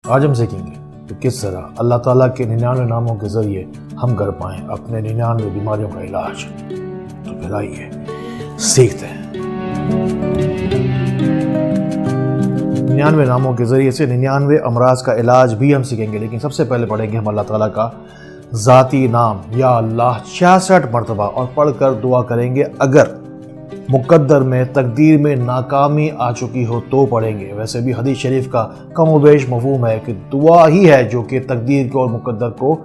آج ہم سیکھیں گے کہ کس طرح اللہ تعالیٰ کے 99 ناموں کے ذریعے ہم کر پائیں اپنے 99 بیماریوں کا علاج۔ تو پھر آئیے سیکھتے ہیں۔ 99 ناموں کے ذریعے سے 99 امراض کا علاج بھی ہم سیکھیں گے، لیکن سب سے پہلے پڑھیں گے ہم اللہ تعالیٰ کا ذاتی نام یا اللہ 66 مرتبہ، اور پڑھ کر دعا کریں گے۔ اگر مقدر میں تقدیر میں ناکامی آ چکی ہو تو پڑھیں گے۔ ویسے بھی حدیث شریف کا کم و بیش مفہوم ہے کہ دعا ہی ہے جو کہ تقدیر کو اور مقدر کو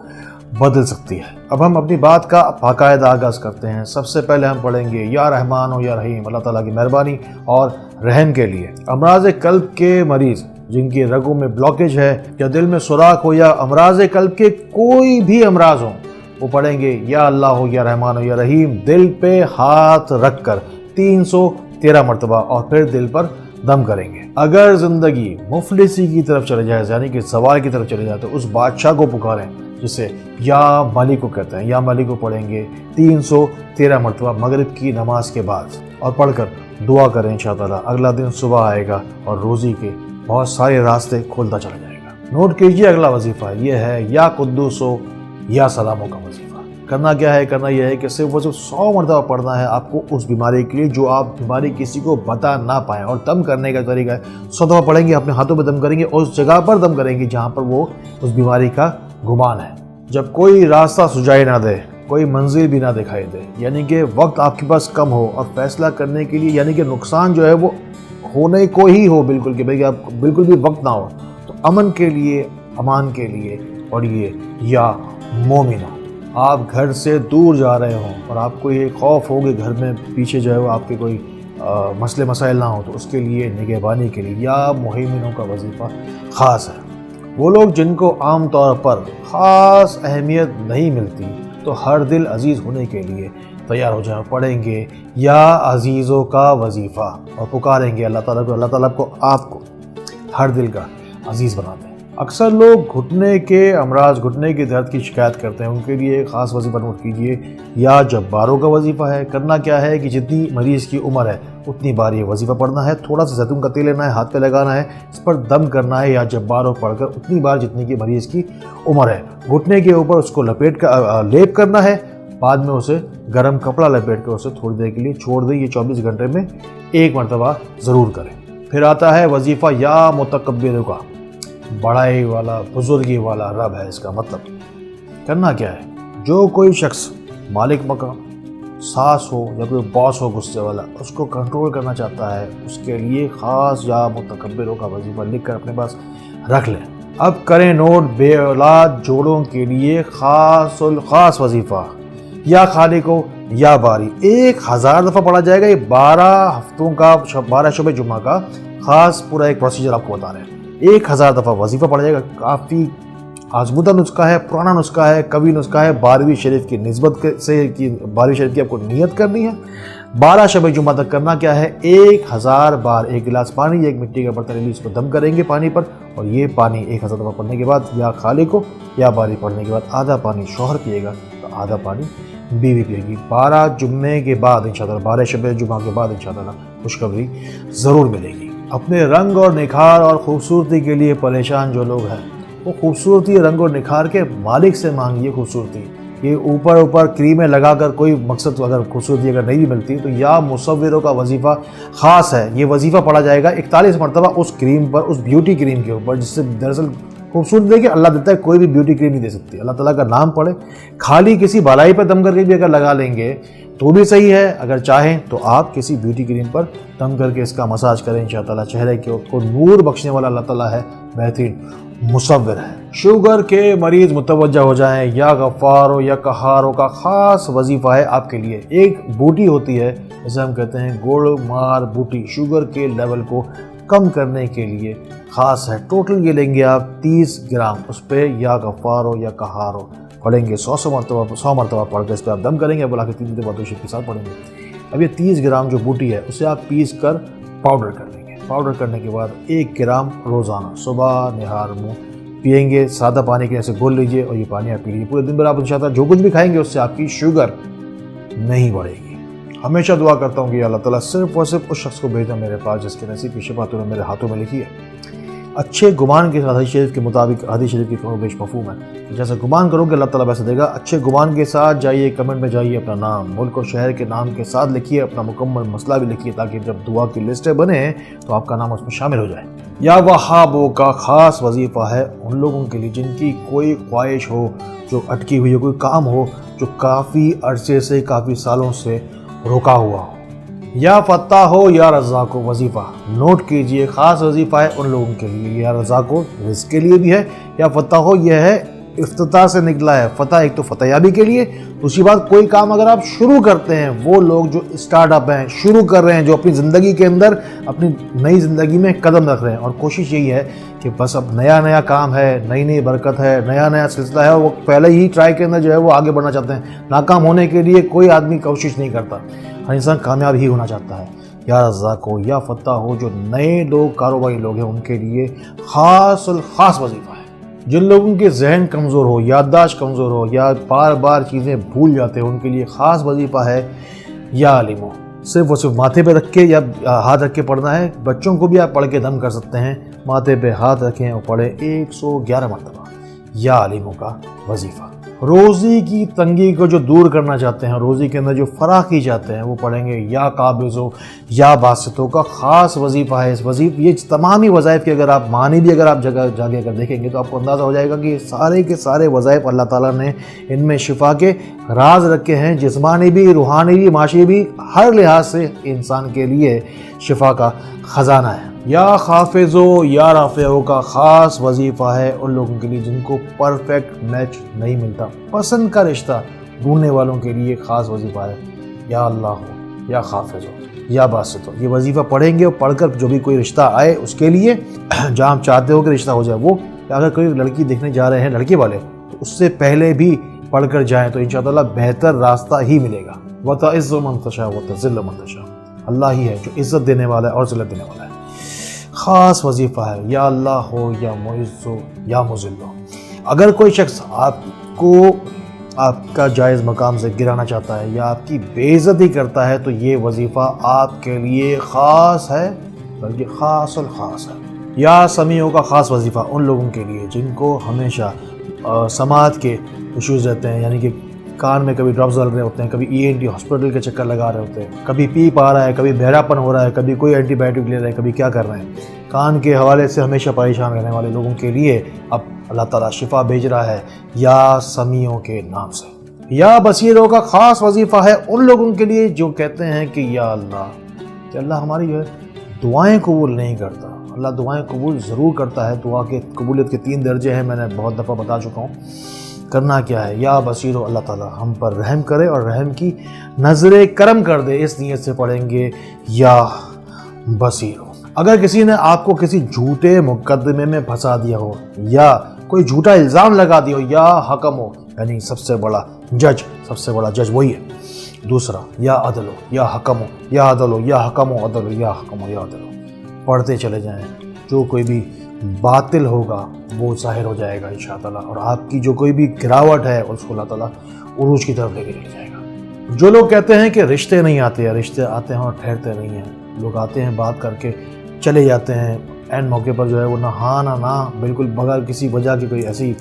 بدل سکتی ہے۔ اب ہم اپنی بات کا باقاعدہ آغاز کرتے ہیں۔ سب سے پہلے ہم پڑھیں گے یا رحمان ہو یا رحیم، اللہ تعالیٰ کی مہربانی اور رحم کے لیے۔ امراض قلب کے مریض جن کی رگوں میں بلاکیج ہے یا دل میں سوراخ ہو یا امراض قلب کے کوئی بھی امراض ہوں، وہ پڑھیں گے یا اللہ ہو یا رحمان ہو یا رحیم، دل پہ ہاتھ رکھ کر 313 مرتبہ، اور پھر دل پر دم کریں گے۔ اگر زندگی مفلسی کی طرف چلے جائے، یعنی کہ زوال کی طرف چلے جائے، تو اس بادشاہ کو پکاریں جسے یا مالک کو کہتے ہیں۔ یا مالک کو پڑھیں گے 313 مرتبہ مغرب کی نماز کے بعد، اور پڑھ کر دعا کریں انشاءاللہ اگلا دن صبح آئے گا اور روزی کے بہت سارے راستے کھولتا چلا جائے گا۔ نوٹ کیجئے اگلا وظیفہ یہ ہے یا قدوسو یا سلاموں کا وظیفہ۔ کرنا کیا ہے؟ کرنا یہ ہے کہ صرف 100 مرتبہ پڑھنا ہے آپ کو اس بیماری کے لیے جو آپ بیماری کسی کو بتا نہ پائیں، اور دم کرنے کا طریقہ ہے 100 دفعہ پڑھیں گے، اپنے ہاتھوں پہ دم کریں گے، اس جگہ پر دم کریں گے جہاں پر وہ اس بیماری کا گمان ہے۔ جب کوئی راستہ سجائی نہ دے، کوئی منزل بھی نہ دکھائی دے، یعنی کہ وقت آپ کے پاس کم ہو اور فیصلہ کرنے کے لیے، یعنی کہ نقصان جو ہے وہ ہونے کو ہی ہو بالکل، کہ بھئی آپ بالکل بھی وقت نہ ہو، تو امن کے لیے، امان کے لیے پڑھیے یا مومنو۔ آپ گھر سے دور جا رہے ہوں اور آپ کو یہ خوف ہو کہ گھر میں پیچھے جو ہے وہ آپ کے کوئی مسئلے مسائل نہ ہو، تو اس کے لیے نگہبانی کے لیے یا مہمنوں کا وظیفہ خاص ہے۔ وہ لوگ جن کو عام طور پر خاص اہمیت نہیں ملتی، تو ہر دل عزیز ہونے کے لیے تیار ہو جائیں، پڑھیں گے یا عزیزوں کا وظیفہ، اور پکاریں گے اللہ تعالیٰ کو، اللہ تعالیٰ کو آپ کو ہر دل کا عزیز بنا دیں۔ اکثر لوگ گھٹنے کے امراض، گھٹنے کے درد کی شکایت کرتے ہیں، ان کے لیے خاص وظیفہ نوٹ کیجئے یا جباروں کا وظیفہ ہے۔ کرنا کیا ہے کہ جتنی مریض کی عمر ہے اتنی بار یہ وظیفہ پڑھنا ہے، تھوڑا سا زیتون کا تیل لینا ہے، ہاتھ پہ لگانا ہے، اس پر دم کرنا ہے یا جباروں پڑھ کر اتنی بار جتنی کی مریض کی عمر ہے۔ گھٹنے کے اوپر اس کو لیپ کرنا ہے، بعد میں اسے گرم کپڑا لپیٹ کر اسے تھوڑی دیر کے لیے چھوڑ دیں۔ یہ 24 گھنٹے میں 1 مرتبہ ضرور کریں۔ پھر آتا ہے وظیفہ یا متکبروں کا، بڑائی والا، بزرگی والا رب ہے اس کا مطلب۔ کرنا کیا ہے؟ جو کوئی شخص مالک مقام، ساس ہو یا کوئی باس ہو غصے والا، اس کو کنٹرول کرنا چاہتا ہے، اس کے لیے خاص یا متکبروں کا وظیفہ لکھ کر اپنے پاس رکھ لیں۔ اب کریں نوٹ بے اولاد جوڑوں کے لیے خاص وظیفہ یا خالق ہو یا باری، 1000 دفعہ پڑھا جائے گا۔ یہ 12 ہفتوں کا، 12 شب جمعہ کا خاص پورا ایک پروسیجر آپ کو بتا رہے ہیں۔ 1000 دفعہ وظیفہ پڑھا جائے گا۔ کافی آزمودہ نسخہ ہے، پرانا نسخہ ہے، قوی نسخہ ہے، 12ویں شریف کی نسبت سے، کہ 12ویں شریف کی آپ کو نیت کرنی ہے۔ 12 شب جمعہ تک کرنا کیا ہے؟ 1000 بار 1 گلاس پانی، 1 مٹی کا برتن لے اس کو دم کریں گے پانی پر، اور یہ پانی 1000 دفعہ پڑھنے کے بعد یا خالق کو یا باری پڑھنے کے بعد آدھا پانی شوہر پیے گا تو آدھا پانی بیوی پیے گی۔ 12 جمعے کے بعد انشاءاللہ، 12 شب جمعہ کے بعد انشاءاللہ خوشخبری ضرور ملے گی۔ اپنے رنگ اور نکھار اور خوبصورتی کے لیے پریشان جو لوگ ہیں، وہ خوبصورتی، رنگ اور نکھار کے مالک سے مانگیے خوبصورتی۔ یہ اوپر کریمیں لگا کر کوئی مقصد، اگر خوبصورتی اگر نہیں بھی ملتی تو یا مصوروں کا وظیفہ خاص ہے۔ یہ وظیفہ پڑھا جائے گا 41 مرتبہ اس کریم پر، اس بیوٹی کریم کے اوپر، جس سے دراصل خوبصورتی دیکھیں اللہ دیتا ہے، کوئی بھی بیوٹی کریم نہیں دے سکتی۔ اللہ تعالیٰ کا نام پڑھے، خالی کسی بالائی پر دم کر کے بھی اگر لگا لیں گے تو بھی صحیح ہے۔ اگر چاہیں تو آپ کسی بیوٹی کریم پر دم کر کے اس کا مساج کریں انشاءاللہ، چہرے کے کو نور بخشنے والا اللہ تعالیٰ ہے، بہترین مصور ہے۔ شوگر کے مریض متوجہ ہو جائیں، یا غفارو یا قہارو کا خاص وظیفہ ہے آپ کے لیے۔ ایک بوٹی ہوتی ہے جسے ہم کہتے ہیں گڑ مار بوٹی، شوگر کے لیول کو کم کرنے کے لیے خاص ہے۔ ٹوٹل یہ لیں گے آپ 30 گرام، اس پہ یا غفارو یا قہارو پڑھیں گے 100 مرتبہ پڑھ کے اس پہ آپ دم کریں گے، بلا کے 3 دفعہ دوشی کے ساتھ پڑھیں گے۔ اب یہ 30 گرام جو بوٹی ہے اسے آپ پیس کر پاؤڈر کر لیں گے۔ پاؤڈر کرنے کے بعد 1 گرام روزانہ صبح نہار منہ پئیں گے، سادہ پانی کے ایسے گھول لیجئے اور یہ پانی آپ پی لیجیے پورے دن بھر۔ آپ انشاءاللہ جو کچھ بھی کھائیں گے اس سے آپ کی شوگر نہیں بڑھے گی۔ ہمیشہ دعا کرتا ہوں کہ اللہ تعالیٰ صرف اور صرف اس شخص کو بھیجنا میرے پاس جس کے نصیب کی شفا تو نے میرے ہاتھوں میں لکھی ہے۔ اچھے گمان کے ساتھ حدیث شریف کے مطابق، حدیث شریف کی کم و بیش مفہوم ہے کہ جیسا گمان کرو کہ اللہ تعالیٰ ویسے دے گا۔ اچھے گمان کے ساتھ جائیے، کمنٹ میں جائیے، اپنا نام، ملک اور شہر کے نام کے ساتھ لکھیے، اپنا مکمل مسئلہ بھی لکھیے تاکہ جب دعا کی لسٹیں بنے تو آپ کا نام اس میں شامل ہو جائے۔ یا وہابوں کا خاص وظیفہ ہے ان لوگوں کے لیے جن کی کوئی خواہش ہو جو اٹکی ہوئی ہو، کوئی کام ہو جو کافی عرصے سے، کافی سالوں سے رکا ہوا ہو۔ یا فتح ہو یا رزاق ہو، وظیفہ نوٹ کیجئے، خاص وظیفہ ہے ان لوگوں کے لیے۔ یا رزاق ہو رزق کے لیے بھی ہے، یا فتح ہو یہ ہے افتتاح سے نکلا ہے، فتح ایک تو فتح یابی کے لیے، دوسری بات کوئی کام اگر آپ شروع کرتے ہیں، وہ لوگ جو اسٹارٹ اپ ہیں، شروع کر رہے ہیں، جو اپنی زندگی کے اندر اپنی نئی زندگی میں قدم رکھ رہے ہیں، اور کوشش یہی ہے کہ بس اب نیا کام ہے، نئی برکت ہے، نیا سلسلہ ہے، وہ پہلے ہی ٹرائی کے اندر جو ہے وہ آگے بڑھنا چاہتے ہیں۔ ناکام ہونے کے لیے کوئی آدمی کوشش نہیں کرتا، ہر انسان کامیاب ہی ہونا چاہتا ہے۔ یا رزاق ہو یا فتح ہو، جو نئے لوگ، کاروباری لوگ ہیں، ان کے لیے خاص وظیفہ ہے۔ جن لوگوں کے ذہن کمزور ہو، یادداشت کمزور ہو، یا بار بار چیزیں بھول جاتے ہیں، ان کے لیے خاص وظیفہ ہے یا عالم ہو۔ صرف ماتھے پہ رکھ کے یا ہاتھ رکھ کے پڑھنا ہے۔ بچوں کو بھی آپ پڑھ کے دم کر سکتے ہیں، ماتھے پہ ہاتھ رکھیں اور پڑھیں 111 مرتبہ، یا عالموں کا وظیفہ۔ روزی کی تنگی کو جو دور کرنا چاہتے ہیں، روزی کے اندر جو فراخی چاہتے ہیں، وہ پڑھیں گے یا قابضوں یا باسطوں کا خاص وظیفہ ہے۔ اس یہ تمام ہی وظائف کے اگر آپ معنی بھی اگر آپ جگہ جا کے اگر دیکھیں گے تو آپ کو اندازہ ہو جائے گا کہ یہ سارے کے سارے وظائف اللہ تعالیٰ نے ان میں شفا کے راز رکھے ہیں، جسمانی بھی، روحانی بھی، معاشی بھی، ہر لحاظ سے انسان کے لیے شفا کا خزانہ ہے۔ یا خافضوں یا رافعوں کا خاص وظیفہ ہے ان لوگوں کے لیے جن کو پرفیکٹ میچ نہیں ملتا، پسند کا رشتہ ڈھونڈنے والوں کے لیے خاص وظیفہ ہے۔ یا اللہ ہو یا خافض ہو یا باسط ہو، یہ وظیفہ پڑھیں گے اور پڑھ کر جو بھی کوئی رشتہ آئے اس کے لیے جہاں آپ چاہتے ہو کہ رشتہ ہو جائے، وہ اگر کوئی لڑکی دیکھنے جا رہے ہیں لڑکے والے تو اس سے پہلے بھی پڑھ کر جائیں تو انشاءاللہ بہتر راستہ ہی ملے گا۔ وَتَعِزُّ مَن تَشَاءُ وَتَذِلُّ مَن تَشَاءُ، اللہ ہی ہے جو عزت دینے والا ہے اور ذلت دینے والا ہے۔ خاص وظیفہ ہے یا اللہ ہو یا معز ہو یا مذل ہو۔ اگر کوئی شخص آپ کو آپ کا جائز مقام سے گرانا چاہتا ہے یا آپ کی بے عزتی کرتا ہے تو یہ وظیفہ آپ کے لیے خاص ہے، بلکہ خاص الخاص ہے۔ یا سمیعوں کا خاص وظیفہ ان لوگوں کے لیے جن کو ہمیشہ سماعت کے ایشوز رہتے ہیں، یعنی کہ کان میں کبھی ڈراپس ڈال رہے ہوتے ہیں، کبھی ENT ہاسپٹل کے چکر لگا رہے ہوتے ہیں، کبھی پیپ آ رہا ہے، کبھی بہراپن ہو رہا ہے، کبھی کوئی اینٹی بایوٹک لے رہے ہیں، کبھی کیا کر رہے ہیں، کان کے حوالے سے ہمیشہ پریشان رہنے والے لوگوں کے لیے اب اللہ تعالیٰ شفا بھیج رہا ہے یا سمیعوں کے نام سے۔ یا بصیروں کا خاص وظیفہ ہے ان لوگوں کے لیے جو کہتے ہیں کہ یا اللہ، کہ اللہ ہماری جو ہے دعائیں قبول نہیں کرتا۔ اللہ دعائیں قبول ضرور کرتا ہے، دعا کے قبولیت کے 3 درجے ہیں، میں نے بہت دفعہ بتا چکا ہوں۔ کرنا کیا ہے؟ یا بصیرو، اللہ تعالیٰ ہم پر رحم کرے اور رحم کی نظر کرم کر دے، اس نیت سے پڑھیں گے یا بصیرو۔ اگر کسی نے آپ کو کسی جھوٹے مقدمے میں پھنسا دیا ہو یا کوئی جھوٹا الزام لگا دیا ہو، یا حکم ہو، یعنی سب سے بڑا جج وہی ہے۔ دوسرا یا عدل ہو یا حکم ہو یا عدل ہو یا حکم ہو عدل ہو یا حکم ہو یا عدل ہو، پڑھتے چلے جائیں، جو کوئی بھی باطل ہوگا وہ ظاہر ہو جائے گا انشاءاللہ، اور آپ کی جو کوئی بھی گراوٹ ہے اس کو اللہ تعالیٰ عروج کی طرف لے کے چلے جائے گا۔ جو لوگ کہتے ہیں کہ رشتے نہیں آتے ہیں، رشتے آتے ہیں اور ٹھہرتے نہیں ہیں، لوگ آتے ہیں بات کر کے چلے جاتے ہیں، اینڈ موقع پر جو ہے وہ نہ ہاں نہ نہ، بالکل بغیر کسی وجہ کی، کوئی ایسی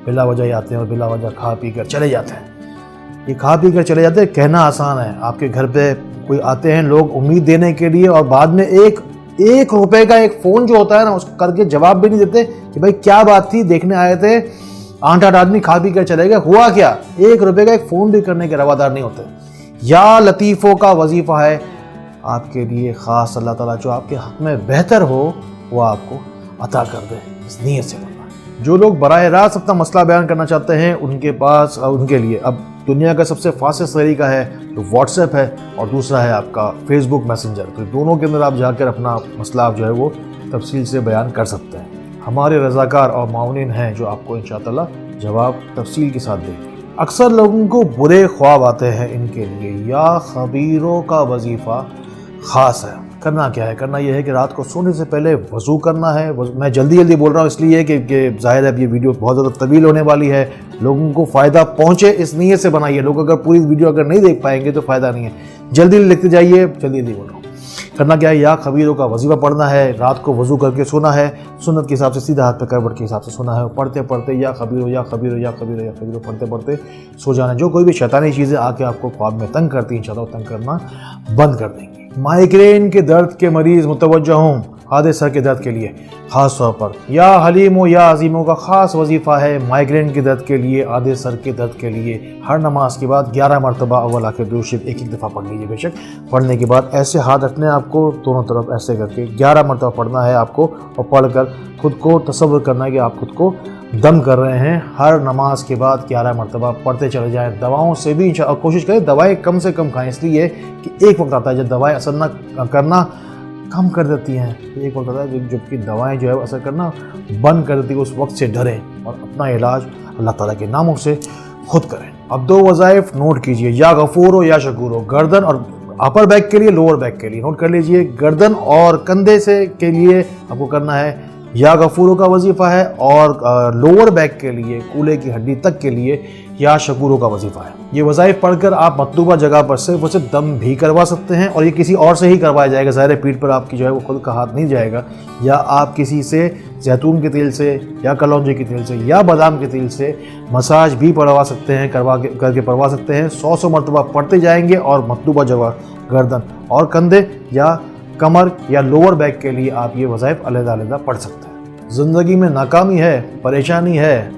بلا وجہ ہی آتے ہیں اور بلا وجہ کھا پی کر چلے جاتے ہیں۔ یہ کھا پی کر چلے جاتے ہیں، کہنا آسان ہے۔ آپ کے گھر پہ کوئی آتے ہیں لوگ امید دینے کے لیے، اور بعد میں ایک روپے کا ایک فون جو ہوتا ہے نا، اس کو کر کے جواب بھی نہیں دیتے کہ بھائی کیا بات تھی، دیکھنے آئے تھے، 8 آدمی کھا پی کر چلے گئے، ہوا کیا؟ 1 روپے کا ایک فون بھی کرنے کے روادار نہیں ہوتے۔ یا لطیفوں کا وظیفہ ہے آپ کے لیے خاص، اللہ تعالیٰ جو آپ کے حق میں بہتر ہو وہ آپ کو عطا کر دے، اس نیت سے کرنا ہے۔ جو لوگ براہ راست اپنا مسئلہ بیان کرنا چاہتے ہیں ان کے پاس، ان کے لیے اب دنیا کا سب سے فاسٹ طریقہ ہے جو واٹس ایپ ہے، اور دوسرا ہے آپ کا فیس بک میسنجر۔ تو دونوں کے اندر آپ جا کر اپنا مسئلہ آپ جو ہے وہ تفصیل سے بیان کر سکتے ہیں۔ ہمارے رضاکار اور معاونین ہیں جو آپ کو انشاءاللہ جواب تفصیل کے ساتھ دیں گے۔ اکثر لوگوں کو برے خواب آتے ہیں، ان کے لیے یا خبیروں کا وظیفہ خاص ہے۔ کرنا کیا ہے؟ کرنا یہ ہے کہ رات کو سونے سے پہلے وضو کرنا ہے۔ میں جلدی بول رہا ہوں اس لیے کہ ظاہر ہے یہ ویڈیو بہت زیادہ طویل ہونے والی ہے، لوگوں کو فائدہ پہنچے اس نیت سے بنائیے۔ لوگ اگر پوری ویڈیو اگر نہیں دیکھ پائیں گے تو فائدہ نہیں ہے، جلدی لکھتے جائیے، جلدی بول رہا ہوں۔ کرنا کیا ہے, یا خبیروں کا وظیفہ پڑھنا ہے, رات کو وضو کر کے سونا ہے, سنت کے حساب سے سیدھا ہاتھ پہ کروٹ کے حساب سے سونا ہے, پڑھتے پڑھتے یا خبیروں یا خبیروں یا خبیروں یا خبیروں پڑھتے پڑھتے سو جانا. جو کوئی بھی شیطانی چیزیں آ کے آپ کو خواب میں تنگ کرتی ہیں, انشاءاللہ تنگ کرنا بند کر دیں گی. مائیگرین کے درد کے مریض متوجہ ہوں, آدھے سر کے درد کے لیے خاص طور پر. یا حلیموں یا عظیموں کا خاص وظیفہ ہے مائیگرین کے درد کے لیے, آدھے سر کے درد کے لیے ہر نماز کے بعد 11 مرتبہ اول آخر درود شریف ایک دفعہ پڑھ لیجیے. بے شک پڑھنے کے بعد ایسے ہاتھ رکھنے آپ کو دونوں طرف, ایسے کر کے 11 مرتبہ پڑھنا ہے آپ کو, اور پڑھ کر خود کو تصور کرنا ہے کہ آپ خود کو دم کر رہے ہیں. ہر نماز کے بعد 11 مرتبہ پڑھتے چلے جائیں. دواؤں سے بھی اور کوشش کریں دوائیں کم سے کم کھائیں, اس لیے کہ ایک وقت آتا ہے جب دوائیں اثر نہ کرنا کم کر دیتی ہیں. ایک وقت آتا ہے جب کہ دوائیں جو ہے اثر کرنا بند کر دیتی ہیں. اس وقت سے ڈریں اور اپنا علاج اللہ تعالیٰ کے ناموں سے خود کریں. اب 2 وظائف نوٹ کیجئے, یا غفور ہو یا شکور ہو. گردن اور اپر بیک کے لیے, لوور بیک کے لیے نوٹ کر لیجئے. گردن اور کندھے سے کے لیے آپ کو کرنا ہے یا غفوروں کا وظیفہ ہے, اور لوور بیک کے لیے کولے کی ہڈی تک کے لیے یا شکوروں کا وظیفہ ہے. یہ وظائف پڑھ کر آپ مطلوبہ جگہ پر صرف اسے دم بھی کروا سکتے ہیں, اور یہ کسی اور سے ہی کروایا جائے گا. ظاہر پیٹھ پر آپ کی جو ہے وہ خود کا ہاتھ نہیں جائے گا, یا آپ کسی سے زیتون کے تیل سے یا کلونجی کے تیل سے یا بادام کے تیل سے مساج بھی پڑھوا سکتے ہیں, کر کے پڑھوا سکتے ہیں. 100 مرتبہ پڑھتے جائیں گے, اور مطلوبہ جگہ گردن اور کندھے یا کمر یا لوور بیک کے لیے آپ یہ وظائف علیحدہ علیحدہ پڑھ سکتے ہیں. زندگی میں ناکامی ہے, پریشانی ہے,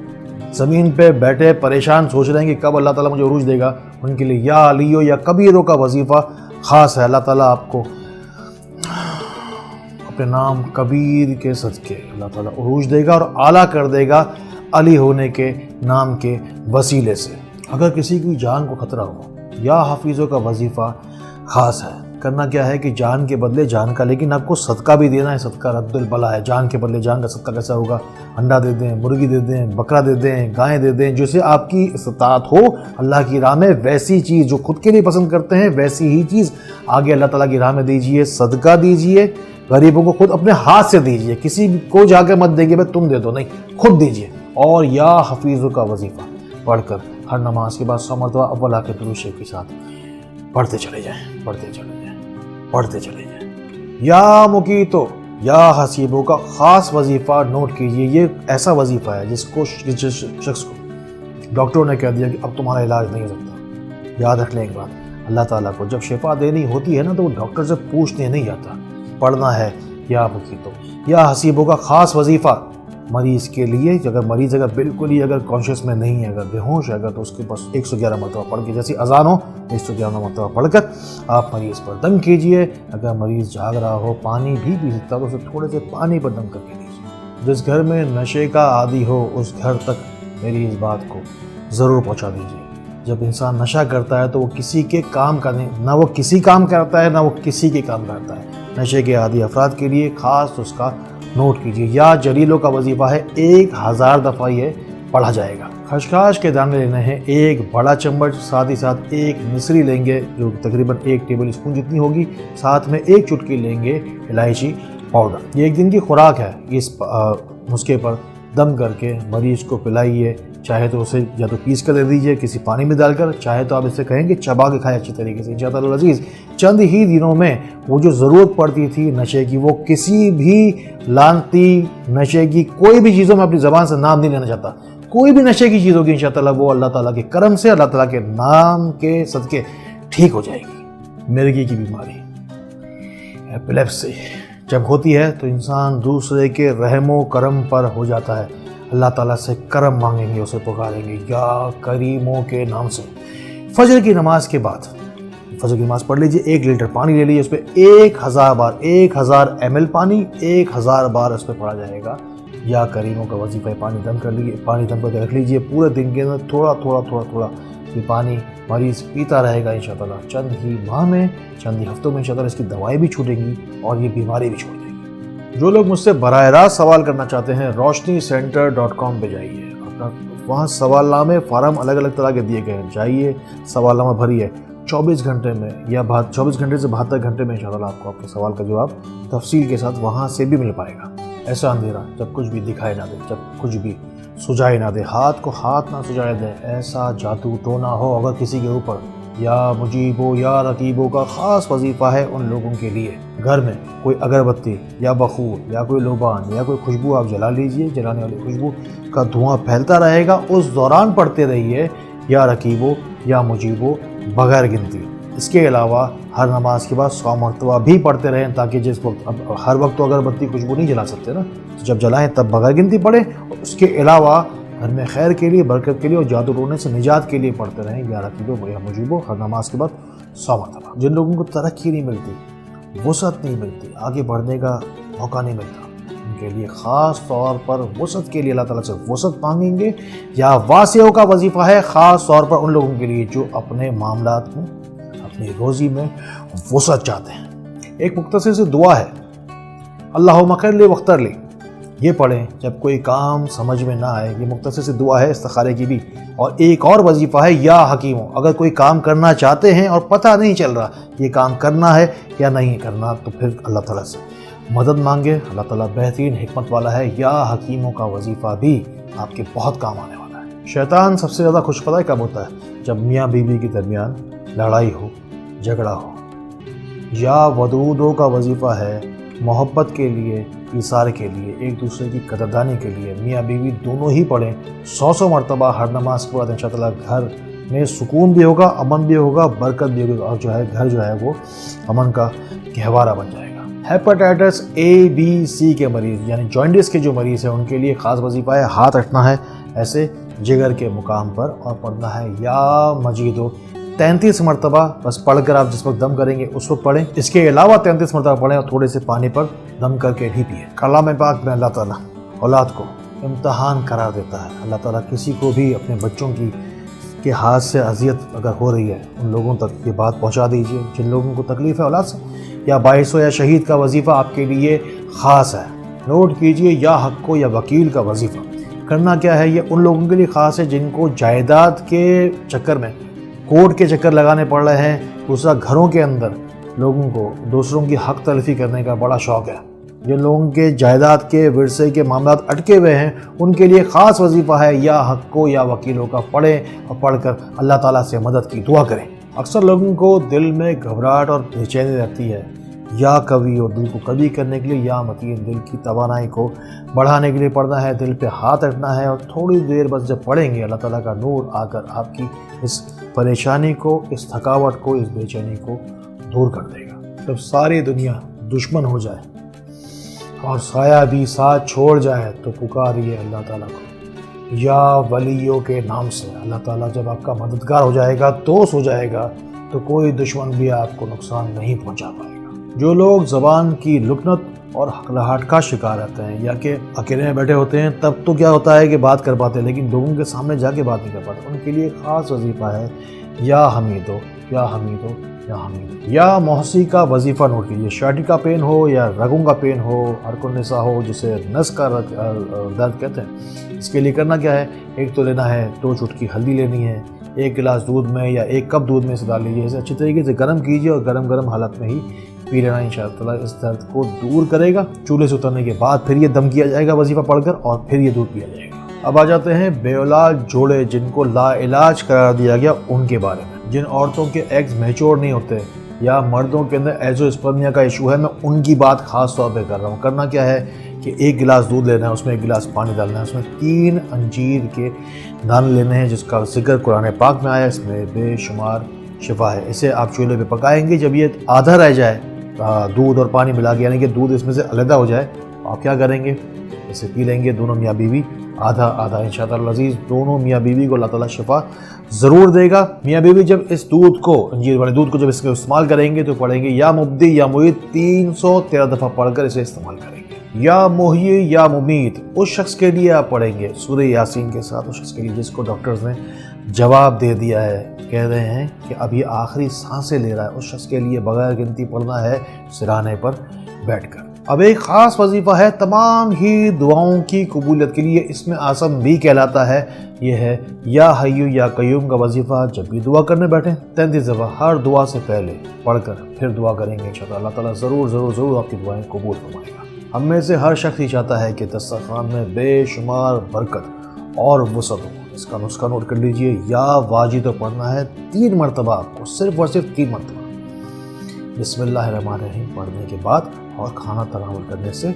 زمین پہ بیٹھے پریشان سوچ رہے ہیں کہ کب اللہ تعالیٰ مجھے عروج دے گا, ان کے لیے یا علیو یا کبیروں کا وظیفہ خاص ہے. اللہ تعالیٰ آپ کو اپنے نام کبیر کے صدقے اللہ تعالیٰ عروج دے گا اور اعلیٰ کر دے گا علی ہونے کے نام کے وسیلے سے. اگر کسی کی جان کو خطرہ ہو, یا حفیظوں کا وظیفہ خاص ہے. کرنا کیا ہے کہ جان کے بدلے جان کا, لیکن آپ کو صدقہ بھی دینا ہے. صدقہ رد البلا ہے. جان کے بدلے جان کا صدقہ کیسا ہوگا؟ انڈا دے دیں, مرغی دے دیں, بکرا دے دیں, گائیں دے دیں, جسے آپ کی استطاعت ہو اللہ کی راہ میں ویسی چیز جو خود کے لیے پسند کرتے ہیں ویسی ہی چیز آگے اللہ تعالیٰ کی راہ میں دیجئے. صدقہ دیجئے, غریبوں کو خود اپنے ہاتھ سے دیجئے. کسی کو جا کے مت دیں گے بھائی تم دے دو, نہیں, خود دیجئے. اور یا حفیظوں کا وظیفہ پڑھ کر ہر نماز کے بعد 100 مرتبہ اول آخر درود شریف کے ساتھ پڑھتے چلے جائیں, پڑھتے چلے جائیں, پڑھتے چلے جائیں. یا مقیتو یا حسیبوں کا خاص وظیفہ نوٹ کیجئے. یہ ایسا وظیفہ ہے جس شخص کو ڈاکٹروں نے کہہ دیا کہ اب تمہارا علاج نہیں ہو سکتا. یاد رکھ لیں ایک بات, اللہ تعالیٰ کو جب شفا دینی ہوتی ہے نا تو وہ ڈاکٹر سے پوچھنے نہیں جاتا. پڑھنا ہے یا مقیتو یا حسیبوں کا خاص وظیفہ مریض کے لیے. اگر مریض بالکل ہی کانشیس میں نہیں ہے, اگر بے ہوش ہے تو اس کے پاس 111 مرتبہ پڑھ کے, جیسی اذان ہو 111 مرتبہ پڑھ کر آپ مریض پر دم کیجئے. اگر مریض جاگ رہا ہو, پانی بھی پی سکتا ہے تو اسے تھوڑے سے پانی پر دم کر کے دیجیے. جس گھر میں نشے کا عادی ہو اس گھر تک میری اس بات کو ضرور پہنچا دیجیے. جب انسان نشہ کرتا ہے تو وہ کسی کے کام کا نہیں, نہ وہ کسی کام کرتا ہے نہ وہ کسی کے کام کرتا ہے. نشے کے عادی افراد کے لیے خاص اس کا نوٹ کیجیے. یا جلیلوں کا وظیفہ ہے, 1000 دفعہ یہ پڑھا جائے گا. خشخاش کے دانے لینے ہیں 1 بڑا چمچ, ساتھ ہی ساتھ 1 مصری لیں گے جو تقریباً 1 ٹیبل اسپون جتنی ہوگی, ساتھ میں 1 چٹکی لیں گے الائچی پاؤڈر. یہ 1 دن کی خوراک ہے. اس نسخے پر دم کر کے مریض کو پلائیے. چاہے تو اسے یا تو پیس کر دے دیجیے کسی پانی میں ڈال کر, چاہے تو آپ اسے کہیں کہ چبا کے کھائے اچھی طریقے سے. انشاءاللہ العزیز چند ہی دنوں میں وہ جو ضرورت پڑتی تھی نشے کی, وہ کسی بھی لانتی نشے کی کوئی بھی چیزوں میں اپنی زبان سے نام نہیں لینا چاہتا, کوئی بھی نشے کی چیز ہوگی انشاءاللہ وہ اللہ تعالیٰ کے کرم سے, اللہ تعالیٰ کے نام کے صدقے ٹھیک ہو جائے گی. مرگی کی بیماری, ایپیلیپسی جب ہوتی ہے تو انسان دوسرے کے رحم و کرم پر ہو جاتا ہے. اللہ تعالیٰ سے کرم مانگیں گے, اسے پکاریں گے یا کریموں کے نام سے. فجر کی نماز کے بعد فجر کی نماز پڑھ لیجیے. 1 لیٹر پانی لے لیجیے, اس پہ 1000 بار 1000 ml پانی 1000 بار اس پہ پڑھا جائے گا. یا کریموں کا وظیفہ ہے, پانی دم کر لیجیے, پانی دم کر کے رکھ لیجیے. پورے دن کے اندر تھوڑا تھوڑا تھوڑا تھوڑا یہ پانی مریض پیتا رہے گا انشاءاللہ. چند ہی ماہ میں, چند ہی ہفتوں میں انشاءاللہ اس کی دوائیں بھی چھوٹیں گی اور یہ بیماری بھی چھوڑ دے گی. جو لوگ مجھ سے براہ راست سوال کرنا چاہتے ہیں roshnicenter.com پہ جائیے. اپنا وہاں سوال نامے فارم الگ الگ طرح کے دیے گئے ہیں, جائیے سوال نامہ بھریے. 24 گھنٹے میں یا 24 گھنٹے سے 72 گھنٹے میں انشاءاللہ آپ کو آپ کے سوال کا جواب تفصیل کے ساتھ وہاں سے بھی مل پائے گا. ایسا اندھیرا جب کچھ بھی دکھائے نہ دے, جب کچھ بھی سجائے نہ دے, ہاتھ کو ہاتھ نہ سجائے دے, ایسا جادو ٹونا ہو اگر کسی کے اوپر یا مجیبو یا رقیبو کا خاص وظیفہ ہے ان لوگوں کے لیے۔ گھر میں کوئی اگربتی یا بخور یا کوئی لوبان یا کوئی خوشبو آپ جلا لیجئے، جلانے والی خوشبو کا دھواں پھیلتا رہے گا، اس دوران پڑھتے رہیے یا رقیبو یا مجیبو بغیر گنتی۔ اس کے علاوہ ہر نماز کے بعد 100 مرتبہ بھی پڑھتے رہیں، تاکہ جس وقت، اب ہر وقت تو اگربتی خوشبو نہیں جلا سکتے نا، تو جب جلائیں تب بغیر گنتی پڑھیں۔ اور اس کے علاوہ گھر میں خیر کے لیے، برکت کے لیے اور جادو ٹونے سے نجات کے لیے پڑھتے رہیں یا رقیبو یا مجیبو ہر نماز کے بعد 100 مرتبہ۔ جن لوگوں کو ترقی نہیں ملتی، وسعت نہیں ملتی، آگے بڑھنے کا موقع نہیں ملتا، ان کے لیے خاص طور پر وسعت کے لیے اللہ تعالیٰ سے وسعت مانگیں گے۔ یا واسعوں کا وظیفہ ہے خاص طور پر ان لوگوں کے لیے جو اپنے معاملات میں، اپنی روزی میں وسعت چاہتے ہیں۔ ایک مختصر سی دعا ہے، اللہم اغفر لی واختر لی، یہ پڑھیں جب کوئی کام سمجھ میں نہ آئے۔ یہ مختصر سی دعا ہے استخارے کی بھی۔ اور ایک اور وظیفہ ہے یا حکیمو، اگر کوئی کام کرنا چاہتے ہیں اور پتہ نہیں چل رہا یہ کام کرنا ہے یا نہیں کرنا، تو پھر اللہ تعالیٰ سے مدد مانگے، اللہ تعالیٰ بہترین حکمت والا ہے۔ یا حکیموں کا وظیفہ بھی آپ کے بہت کام آنے والا ہے۔ شیطان سب سے زیادہ خوش پتہ کب ہوتا ہے؟ جب میاں بیوی کے درمیان لڑائی ہو، جھگڑا ہو۔ یا ودودوں کا وظیفہ ہے محبت کے لیے، ایثار کے لیے، ایک دوسرے کی قدردانی کے لیے میاں بیوی دونوں ہی پڑھیں 100 مرتبہ ہر نماز کے بعد۔ انشاءاللہ گھر میں سکون بھی ہوگا، امن بھی ہوگا، برکت بھی ہوگی، اور گھر جو ہے وہ امن کا گہوارہ بن جائے گا۔ ہیپاٹائٹس A B C کے مریض یعنی جوائنٹس کے جو مریض ہیں ان کے لیے خاص وظیفہ ہے ہاتھ رکھنا ہے ایسے جگر کے مقام پر اور پڑھنا ہے یا مجیدو 33 مرتبہ، بس پڑھ کر آپ جس وقت دم کریں گے اس وقت پڑھیں۔ اس کے علاوہ 33 مرتبہ پڑھیں اور تھوڑے سے پانی پر دم کر کے بھی پئیں۔ کلام پاک میں اللہ تعالیٰ اولاد کو امتحان قرار دیتا ہے۔ اللہ تعالیٰ کسی کو بھی اپنے بچوں کے ہاتھ سے اذیت اگر ہو رہی ہے، ان لوگوں تک یہ بات پہنچا دیجئے جن لوگوں کو تکلیف ہے اولاد سے۔ یا باعث یا شہید کا وظیفہ آپ کے لیے خاص ہے، نوٹ کیجئے۔ یا حق یا وکیل کا وظیفہ کرنا کیا ہے؟ یہ ان لوگوں کے لیے خاص ہے جن کو جائیداد کے چکر میں کورٹ کے چکر لگانے پڑ رہے ہیں، دوسرا گھروں کے اندر لوگوں کو دوسروں کی حق تلفی کرنے کا بڑا شوق ہے، جن لوگوں کے جائیداد کے ورثے کے معاملات اٹکے ہوئے ہیں، ان کے لیے خاص وظیفہ ہے یا حق یا وکیلوں کا پڑھیں اور پڑھ کر اللہ تعالیٰ سے مدد کی دعا کریں۔ اکثر لوگوں کو دل میں گھبراہٹ اور بے چینی رہتی ہے، یا قوی اور دل کو قوی کرنے کے لیے یا متین دل کی توانائی کو بڑھانے کے لیے پڑھنا ہے، دل پہ ہاتھ رکھنا ہے اور تھوڑی دیر بس جب پڑھیں گے اللہ تعالیٰ کا نور آ کر آپ کی اس پریشانی کو، اس تھکاوٹ کو، اس بے چینی کو دور کر دے گا۔ جب ساری دنیا دشمن ہو جائے اور سایہ بھی ساتھ چھوڑ جائے تو پکاریے اللہ تعالیٰ کو یا ولیوں کے نام سے۔ اللہ تعالیٰ جب آپ کا مددگار ہو جائے گا، دوست ہو جائے گا، تو کوئی دشمن بھی آپ کو نقصان نہیں پہنچا پائے گا۔ جو لوگ زبان کی لکنت اور ہکلاہٹ کا شکار رہتے ہیں یا کہ اکیلے میں بیٹھے ہوتے ہیں، تب تو کیا ہوتا ہے کہ بات کر پاتے ہیں لیکن لوگوں کے سامنے جا کے بات نہیں کر پاتے، ان کے لیے خاص وظیفہ ہے یا حمیدو یا حمیدو یا حمیدو۔ یا موسی کا وظیفہ نوٹ کیجیے۔ شاٹی کا پین ہو یا رگوں کا پین ہو، عرق النساء ہو جسے نس کا درد کہتے ہیں، اس کے لیے کرنا کیا ہے؟ ایک تو لینا ہے 2 چٹکی ہلدی لینی ہے، 1 گلاس دودھ میں یا 1 کپ دودھ میں اسے ڈال لیجیے، اسے اچھی طریقے سے گرم کیجیے اور گرم حالت میں ہی پی لینا، انشاءاللہ اس درد کو دور کرے گا۔ چولہے سے اترنے کے بعد پھر یہ دم کیا جائے گا وظیفہ پڑھ کر اور پھر یہ دودھ پیا جائے گا۔ اب آ جاتے ہیں بے اولاد جوڑے جن کو لا علاج قرار دیا گیا ان کے بارے میں۔ جن عورتوں کے ایگز میچور نہیں ہوتے یا مردوں کے اندر ایزوسپرمیا کا ایشو ہے، میں ان کی بات خاص طور پہ کر رہا ہوں۔ کرنا کیا ہے کہ 1 گلاس دودھ لینا ہے، اس میں 1 گلاس پانی ڈالنا ہے، اس میں 3 انجیر کے دانے لینے ہیں جس کا ذکر قرآن پاک میں آیا، اس میں بے شمار شفا ہے۔ اسے آپ چولہے پہ پکائیں گے، جب یہ آدھا رہ جائے دودھ اور پانی ملا کے، یعنی کہ دودھ اس میں سے علیحدہ ہو جائے، آپ کیا کریں گے؟ اسے پی لیں گے دونوں میاں بیوی آدھا آدھا۔ انشاءاللہ العزیز دونوں میاں بیوی کو اللہ تعالیٰ شفا ضرور دے گا۔ میاں بیوی جب اس دودھ کو، انجیر والے دودھ کو جب اس کا استعمال کریں گے تو پڑھیں گے یا مبدی یا معید 313 دفعہ پڑھ کر اسے استعمال کریں گے۔ یا محیی یا ممیت اس شخص کے لیے آپ پڑھیں گے سورہ یاسین کے ساتھ، اس شخص کے لیے جس کو ڈاکٹرز نے جواب دے دیا ہے، کہہ رہے ہیں کہ اب یہ آخری سانسیں لے رہا ہے، اس شخص کے لیے بغیر گنتی پڑھنا ہے سرانے پر بیٹھ کر۔ اب ایک خاص وظیفہ ہے تمام ہی دعاؤں کی قبولیت کے لیے، اس میں اعظم بھی کہلاتا ہے، یہ ہے یا حیو یا قیوم کا وظیفہ۔ جب بھی دعا کرنے بیٹھیں 33 دفعہ ہر دعا سے پہلے پڑھ کر پھر دعا کریں گے، انشاءاللہ اللہ تعالیٰ ضرور آپ کی دعائیں قبول فرمائے گا۔ ہم میں سے ہر شخص ہی چاہتا ہے کہ دسترخوان میں بے شمار برکت اور وسعت ہو، اس کا نسخہ نوٹ کر لیجئے، یا واجد پڑھنا ہے 3 مرتبہ آپ کو، صرف اور صرف 3 مرتبہ بسم اللہ الرحمن الرحیم پڑھنے کے بعد اور کھانا تناول کرنے سے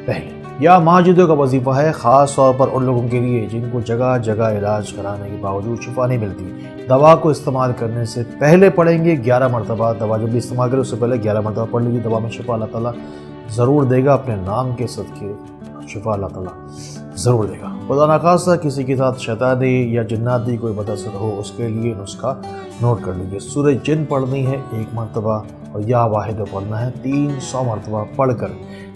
پہلے۔ یا ماجدوں کا وظیفہ ہے خاص طور پر ان لوگوں کے لیے جن کو جگہ جگہ علاج کرانے کے باوجود شفا نہیں ملتی۔ دوا کو استعمال کرنے سے پہلے پڑھیں گے 11 مرتبہ، دوا جب بھی استعمال کریں اس سے پہلے 11 مرتبہ پڑھ لیجیے، دوا میں شفا اللہ تعالیٰ ضرور دے گا، اپنے نام کے صدقے شفا اللہ تعالیٰ ضرور دے گا۔ خدا نخواستہ کسی کے ساتھ شیطانی یا جناتی کوئی بد اثر ہو، اس کے لیے نسخہ نوٹ کر لیجیے۔ سورہ جن پڑھنی ہے 1 مرتبہ اور یا واحد پڑھنا ہے 300 مرتبہ پڑھ کر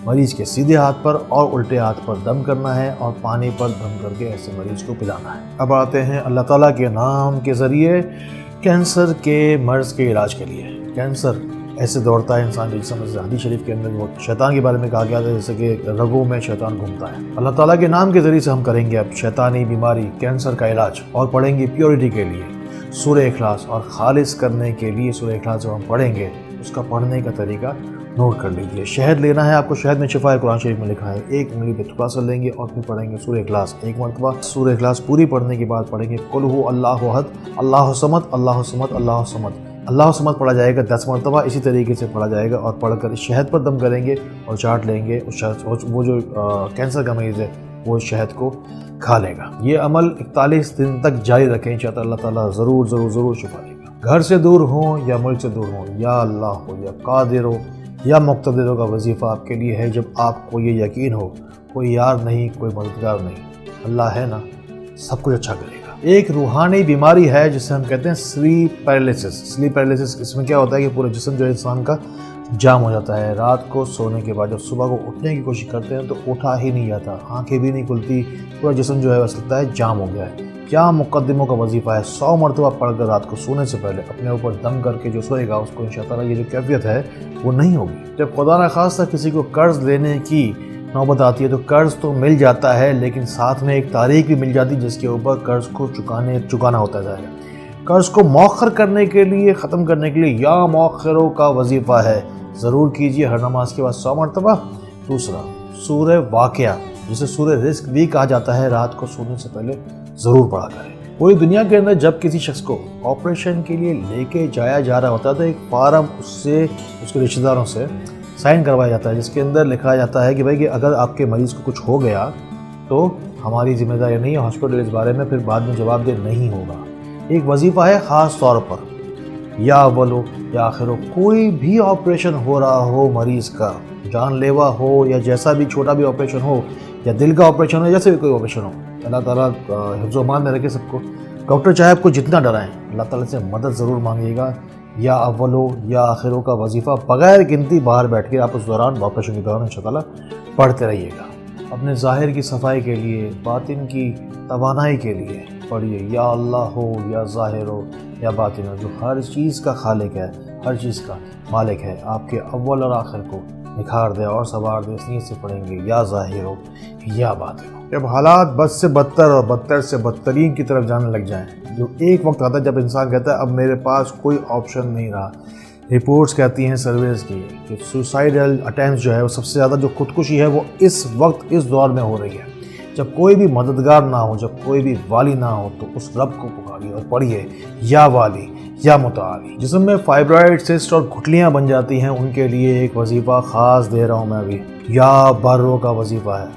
مریض کے سیدھے ہاتھ پر اور الٹے ہاتھ پر دم کرنا ہے اور پانی پر دم کر کے ایسے مریض کو پلانا ہے۔ اب آتے ہیں اللہ تعالیٰ کے نام کے ذریعے کینسر کے مرض کے علاج کے لیے۔ کینسر ایسے دوڑتا ہے انسان کے جسم میں، حدیث شریف کے اندر وہ شیطان کے بارے میں کہا گیا تھا جیسے کہ رگوں میں شیطان گھومتا ہے۔ اللہ تعالیٰ کے نام کے ذریعے سے ہم کریں گے اب شیطانی بیماری کینسر کا علاج، اور پڑھیں گے پیورٹی کے لیے سورہ اخلاص، اور خالص کرنے کے لیے سورہ اخلاص جب ہم پڑھیں گے اس کا پڑھنے کا طریقہ نوٹ کر لیجیے۔ شہد لینا ہے آپ کو، شہد میں شفا ہے، قرآن شریف میں لکھا ہے۔ 1 انگلی پہ تھوڑا سا لیں گے اور پھر پڑھیں گے سورہ اخلاص 1 مرتبہ۔ سورہ اخلاص پوری پڑھنے کے بعد پڑھیں گے قل هو اللہ احد اللہ صمد اللہ صمد اللہ صمد۔ اللہ صمد پڑھا جائے گا 10 مرتبہ، اسی طریقے سے پڑھا جائے گا، اور پڑھ کر اس شہد پر دم کریں گے اور چاٹ لیں گے۔ وہ جو کینسر کا مریض ہے وہ اس شہد کو کھا لے گا۔ یہ عمل 41 دن تک جاری رکھیں، انشاءاللہ اللہ تعالیٰ ضرور ضرور ضرور شفا دے گا۔ گھر سے دور ہوں یا ملک سے دور ہوں، یا اللہ ہو یا قادر ہو یا مقتدر ہو کا وظیفہ آپ کے لیے ہے۔ جب آپ کو یہ یقین ہو کوئی یار نہیں، کوئی مددگار نہیں، اللہ ہے نا، سب کچھ اچھا کرے گا۔ ایک روحانی بیماری ہے جسے ہم کہتے ہیں سلیپ پیرالسس۔ سلیپ پیرالسس اس میں کیا ہوتا ہے کہ پورا جسم جو ہے انسان کا جام ہو جاتا ہے۔ رات کو سونے کے بعد جب صبح کو اٹھنے کی کوشش کرتے ہیں تو اٹھا ہی نہیں جاتا، آنکھیں بھی نہیں کھلتی، پورا جسم جو ہے ویسا لگتا ہے جام ہو گیا ہے۔ کیا مقدموں کا وظیفہ ہے 100 مرتبہ پڑھ کر رات کو سونے سے پہلے اپنے اوپر دم کر کے جو سوئے گا اس کو انشاءاللہ یہ جو کیفیت ہے وہ نہیں ہوگی۔ جب خدا نخواستہ کسی کو قرض لینے کی نوبت آتی ہے تو قرض تو مل جاتا ہے، لیکن ساتھ میں ایک تاریخ بھی مل جاتی ہے جس کے اوپر قرض کو چکانا ہوتا ہے۔ قرض کو مؤخر کرنے کے لیے، ختم کرنے کے لیے یا مؤخروں کا وظیفہ ہے، ضرور کیجئے ہر نماز کے بعد 100 مرتبہ۔ دوسرا سورہ واقعہ جسے سورہ رزق بھی کہا جاتا ہے، رات کو سونے سے پہلے ضرور پڑھا کریں۔ پوری دنیا کے اندر جب کسی شخص کو آپریشن کے لیے لے کے جایا جا رہا ہوتا ہے تو ایک فارم اس کے رشتہ داروں سے سائن کروایا جاتا ہے جس کے اندر لکھا جاتا ہے کہ بھائی کہ اگر آپ کے مریض کو کچھ ہو گیا تو ہماری ذمہ داری نہیں ہے، ہاسپٹل اس بارے میں پھر بعد میں جواب دہ نہیں ہوگا۔ ایک وظیفہ ہے خاص طور پر، یا اولو یا آخرو، کوئی بھی آپریشن ہو رہا ہو مریض کا، جان لیوا ہو یا جیسا بھی چھوٹا بھی آپریشن ہو، یا دل کا آپریشن ہو، جیسے بھی کوئی آپریشن ہو، اللہ تعالیٰ حفظ و امان میں رکھے سب کو۔ ڈاکٹر چاہے آپ کو جتنا ڈرائیں، اللہ تعالیٰ سے مدد ضرور مانگیے گا۔ یا اولو یا آخروں کا وظیفہ بغیر گنتی باہر بیٹھ کے آپ اس دوران آپریشن کے دوران انشاءاللہ پڑھتے رہیے گا۔ اپنے ظاہر کی صفائی کے لیے، باطن کی توانائی کے لیے پڑھیے، یا اللہ ہو یا ظاہر ہو یا باطن ہو، جو ہر چیز کا خالق ہے، ہر چیز کا مالک ہے، آپ کے اول اور آخر کو نکھار دے اور سنوار دے، اس نیت سے پڑھیں گے یا ظاہر ہو یا باطن ہو۔ جب حالات بد سے بدتر اور بدتر سے بدترین کی طرف جانے لگ جائیں، جو ایک وقت آتا ہے جب انسان کہتا ہے اب میرے پاس کوئی آپشن نہیں رہا، رپورٹس کہتی ہیں سرویز کی کہ سوسائڈل اٹیمپٹس جو ہے وہ سب سے زیادہ جو خودکشی ہے وہ اس وقت اس دور میں ہو رہی ہے۔ جب کوئی بھی مددگار نہ ہو، جب کوئی بھی والی نہ ہو تو اس رب کو پکاریے اور پڑھیے یا والی یا متعالی۔ جسم میں فائبرائڈ، سسٹ اور گھٹلیاں بن جاتی ہیں، ان کے لیے ایک وظیفہ خاص دے رہا ہوں میں ابھی، یا باروں کا وظیفہ ہے۔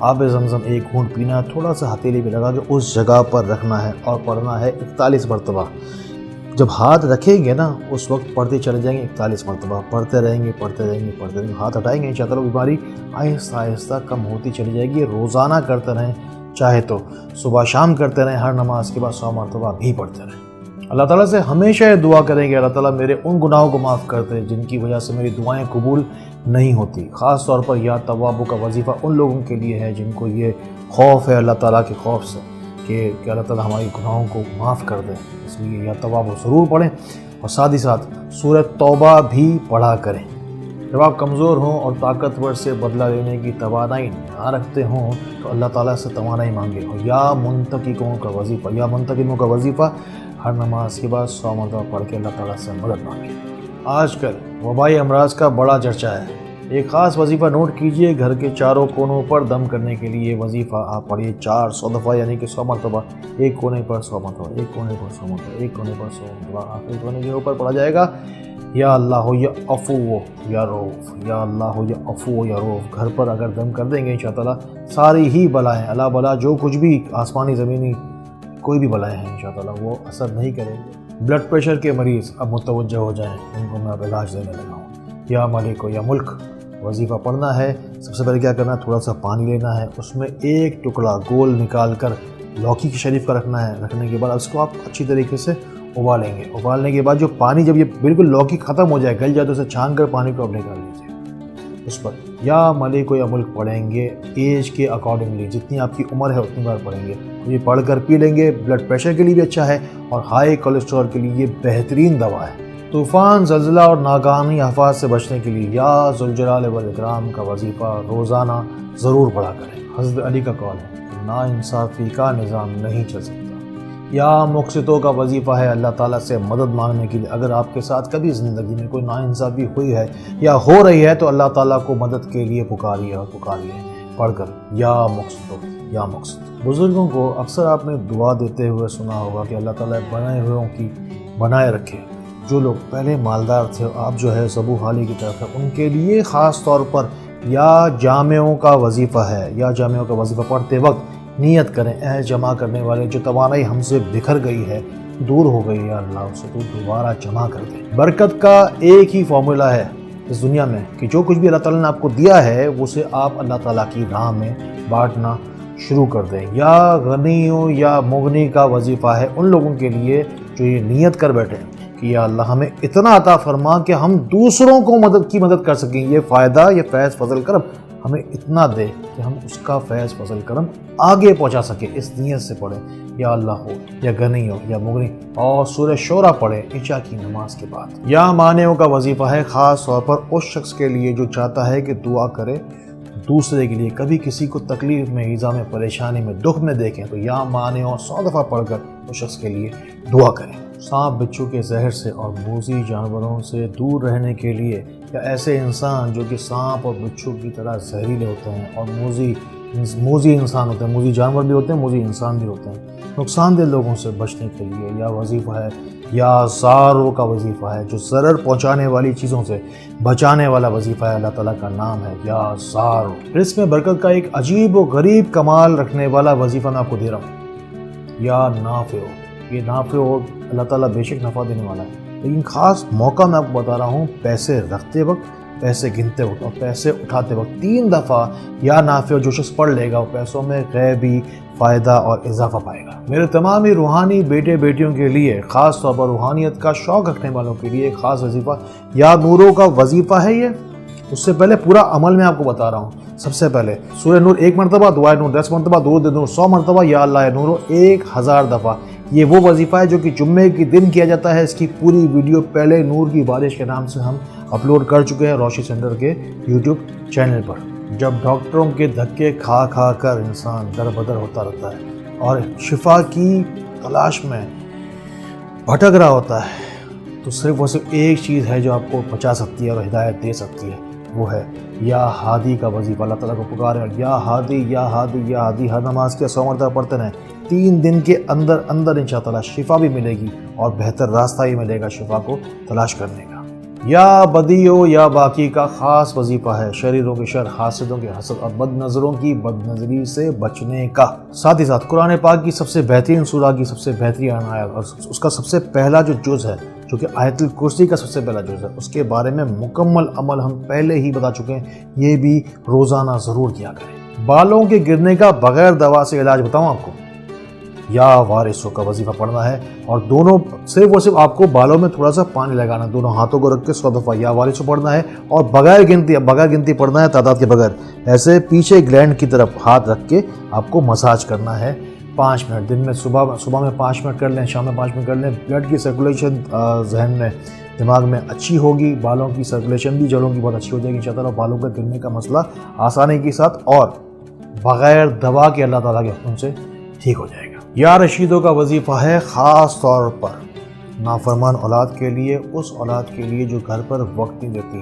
آب زمزم 1 گھونٹ پینا، تھوڑا سا ہتھیلی پہ لگا کے اس جگہ پر رکھنا ہے اور پڑھنا ہے 41 مرتبہ۔ جب ہاتھ رکھیں گے نا اس وقت پڑھتے چلے جائیں گے 41 مرتبہ، پڑھتے رہیں گے پڑھتے رہیں گے پڑھتے رہیں گے، ہاتھ ہٹائیں گے انشاءاللہ بیماری آہستہ آہستہ کم ہوتی چلی جائے گی۔ روزانہ کرتے رہیں، چاہے تو صبح شام کرتے رہیں، ہر نماز کے بعد 100 مرتبہ بھی پڑھتے رہیں۔ اللہ تعالیٰ سے ہمیشہ یہ دعا کریں گے اللہ تعالیٰ میرے ان گناہوں کو معاف کر دے جن کی وجہ سے میری دعائیں قبول نہیں ہوتی۔ خاص طور پر یا توابوں کا وظیفہ ان لوگوں کے لیے ہے جن کو یہ خوف ہے اللہ تعالیٰ کے خوف سے کہ اللہ تعالیٰ ہماری گناہوں کو معاف کر دے، اس لیے یا توابوں ضرور پڑھیں، اور ساتھ ہی ساتھ سورہ توبہ بھی پڑھا کریں۔ جب آپ کمزور ہوں اور طاقتور سے بدلہ لینے کی توانائی نہ رکھتے ہوں تو اللہ تعالیٰ سے توانائی مانگے، یا منتقموں کا وظیفہ ہر نماز کے بعد 100 مرتبہ پڑھ کے اللہ تعالیٰ سے مدد مانگے۔ آج کل وبائی امراض کا بڑا چرچا ہے، ایک خاص وظیفہ نوٹ کیجئے، گھر کے چاروں کونوں پر دم کرنے کے لیے وظیفہ آپ پڑھیے 400 دفعہ، یعنی کہ 100 مرتبہ، ایک کونے پر 100 مرتبہ، ایک کونے پر 100 مرتبہ، ایک کونے پر 100 مرتبہ، آخری کونے کے اوپر پڑھا جائے گا یا اللہ یا عفو یا رؤوف، یا اللہ یا عفو یا رؤوف۔ گھر پر اگر دم کر دیں گے انشاءاللہ ساری ہی بلائیں، اللہ بلا جو کچھ بھی آسمانی زمینی کوئی بھی بلائیں ہیں انشاءاللہ وہ اثر نہیں کریں گے۔ بلڈ پریشر کے مریض اب متوجہ ہو جائیں، ان کو میں اب علاج دینے لگا ہوں۔ یا مالک یا ملک وظیفہ پڑھنا ہے، سب سے پہلے کیا کرنا ہے، تھوڑا سا پانی لینا ہے، اس میں ایک ٹکڑا گول نکال کر لوکی کی شریف کا رکھنا ہے، رکھنے کے بعد اس کو آپ اچھی طریقے سے ابالیں گے۔ ابالنے کے بعد جو پانی جب یہ بالکل لوکی ختم ہو جائے، گل جائے، تو اسے چھان کر پانی کو اب نکال لیجیے۔ اس پر یا مالک یا ملک پڑھیں گے، ایج کے اکارڈنگلی جتنی آپ کی عمر ہے اتنی بار پڑھیں گے۔ یہ پڑھ کر پی لیں گے، بلڈ پریشر کے لیے بھی اچھا ہے اور ہائی کولیسٹرول کے لیے یہ بہترین دوا ہے۔ طوفان، زلزلہ اور ناگہانی آفات سے بچنے کے لیے یا ذوالجلال والاکرام کا وظیفہ روزانہ ضرور پڑھا کریں۔ حضرت علی کا قول ہے کہ ناانصافی کا نظام نہیں چل سکتا۔ یا مقسطوں کا وظیفہ ہے اللہ تعالیٰ سے مدد مانگنے کے لیے، اگر آپ کے ساتھ کبھی زندگی میں کوئی ناانصافی ہوئی ہے یا ہو رہی ہے تو اللہ تعالیٰ کو مدد کے لیے پکاریے اور پکاریے پڑھ کر یا مقسطوں یا مقسط۔ بزرگوں کو اکثر آپ نے دعا دیتے ہوئے سنا ہوگا کہ اللہ تعالیٰ بنائے ہوئوں کی بنائے رکھے۔ جو لوگ پہلے مالدار تھے آپ جو ہے زبو حالی کی طرف ہے، ان کے لیے خاص طور پر یا جامعوں کا وظیفہ ہے، یا جامعوں کا وظیفہ پڑھتے وقت نیت کریں، اے جمع کرنے والے جو توانائی ہم سے بکھر گئی ہے، دور ہو گئی ہے، اللہ اسے تو دوبارہ جمع کر دے۔ برکت کا ایک ہی فارمولا ہے اس دنیا میں کہ جو کچھ بھی اللہ تعالیٰ نے آپ کو دیا ہے اسے آپ اللہ تعالیٰ کی راہ میں بانٹنا شروع کر دیں۔ یا غنیوں یا مغنی کا وظیفہ ہے ان لوگوں کے لیے جو یہ نیت کر بیٹھے کہ یا اللہ ہمیں اتنا عطا فرما کہ ہم دوسروں کو مدد کر سکیں، یہ فائدہ، یہ فیض فضل کرم ہمیں اتنا دے کہ ہم اس کا فیض فضل کرم آگے پہنچا سکیں۔ اس نیت سے پڑھیں یا اللہ ہو یا غنی ہو یا مغنی، اور سورہ شورى پڑھیں عشاء کی نماز کے بعد۔ یا مانعوں کا وظیفہ ہے خاص طور پر اس شخص کے لیے جو چاہتا ہے کہ دعا کرے دوسرے کے لیے، کبھی کسی کو تکلیف میں، ایذا میں، پریشانی میں، دکھ میں دیکھیں تو یا مانعوں 100 دفعہ پڑھ کر اس شخص کے لیے دعا کریں۔ سانپ بچھو کے زہر سے اور موذی جانوروں سے دور رہنے کے لیے، یا ایسے انسان جو کہ سانپ اور بچھو کی طرح زہریلے ہوتے ہیں اور موذی انسان ہوتے ہیں، موذی جانور بھی ہوتے ہیں، موذی انسان بھی ہوتے ہیں، نقصان دہ لوگوں سے بچنے کے لیے یا وظیفہ ہے یا زاروں کا وظیفہ ہے، جو ضرر پہنچانے والی چیزوں سے بچانے والا وظیفہ ہے، اللہ تعالیٰ کا نام ہے یا زارو۔ اس میں برکت کا ایک عجیب و غریب کمال رکھنے والا وظیفہ میں آپ کو دے رہا ہوں، یا نافع ہو۔ یہ نافع ہو اللہ تعالیٰ بے شک نفع دینے والا ہے، لیکن خاص موقع میں آپ کو بتا رہا ہوں، پیسے رکھتے وقت، پیسے گنتے وقت اور پیسے اٹھاتے وقت 3 دفعہ یا نافع جو شخص پڑھ لے گا وہ پیسوں میں غیبی فائدہ اور اضافہ پائے گا۔ میرے تمام ہی روحانی بیٹے بیٹیوں کے لیے، خاص طور پر روحانیت کا شوق رکھنے والوں کے لیے ایک خاص وظیفہ یا نوروں کا وظیفہ ہے۔ یہ اس سے پہلے پورا عمل میں آپ کو بتا رہا ہوں۔ سب سے پہلے سورہ نور 1 مرتبہ، دعائے نور 10 مرتبہ، درود نور 100 مرتبہ، یا اللہ نور 1000 دفعہ۔ یہ وہ وظیفہ ہے جو کہ جمعے کے دن کیا جاتا ہے۔ اس کی پوری ویڈیو پہلے نور کی بارش کے نام سے ہم اپلوڈ کر چکے ہیں روشنی سینٹر کے یوٹیوب چینل پر۔ جب ڈاکٹروں کے دھکے کھا کھا کر انسان در بدر ہوتا رہتا ہے اور شفا کی تلاش میں بھٹک رہا ہوتا ہے، تو صرف وہ صرف ایک چیز ہے جو آپ کو بچا سکتی ہے اور ہدایت دے سکتی ہے، وہ ہے یا ہادی کا وظیفہ۔ اللہ تعالیٰ کو پکارے یا ہادی یا ہادی یا ہادی، ہر نماز کے 100 مرتبہ پڑھتے رہیں۔ 3 دن کے اندر انشاءاللہ شفا بھی ملے گی اور بہتر راستہ ہی ملے گا شفا کو تلاش کرنے کا۔ یا بدیو یا باقی کا خاص وظیفہ ہے شریروں کے شر، حاسدوں کے حسد اور بد نظروں کی بد نظری سے بچنے کا۔ ساتھ ہی ساتھ قرآن پاک کی سب سے بہترین سورہ کی سب سے بہترین آیت اور اس کا سب سے پہلا جو جز ہے، جو کہ آیت الکرسی کا سب سے پہلا جز ہے، اس کے بارے میں مکمل عمل ہم پہلے ہی بتا چکے ہیں، یہ بھی روزانہ ضرور کیا کریں۔ بالوں کے گرنے کا بغیر دوا سے علاج بتاؤں آپ کو، یا وارثوں کا وظیفہ پڑھنا ہے، اور دونوں صرف آپ کو بالوں میں تھوڑا سا پانی لگانا ہے، دونوں ہاتھوں کو رکھ کے 100 دفعہ یا وارثوں پڑھنا ہے، اور بغیر گنتی پڑھنا ہے، تعداد کے بغیر، ایسے پیچھے گلینڈ کی طرف ہاتھ رکھ کے آپ کو مساج کرنا ہے 5 منٹ۔ دن میں صبح میں 5 منٹ کر لیں، شام میں 5 منٹ کر لیں۔ بلڈ کی سرکولیشن ذہن میں، دماغ میں اچھی ہوگی، بالوں کی سرکولیشن بھی جڑوں کی بہت اچھی ہو جائے گی انشاءاللہ، بالوں کے گرنے کا مسئلہ آسانی کے ساتھ اور بغیر دوا کے اللہ تعالیٰ کے حکم سے ٹھیک ہو جائے گا۔ یا رشیدوں کا وظیفہ ہے خاص طور پر نافرمان اولاد کے لیے، اس اولاد کے لیے جو گھر پر وقت نہیں دیتی،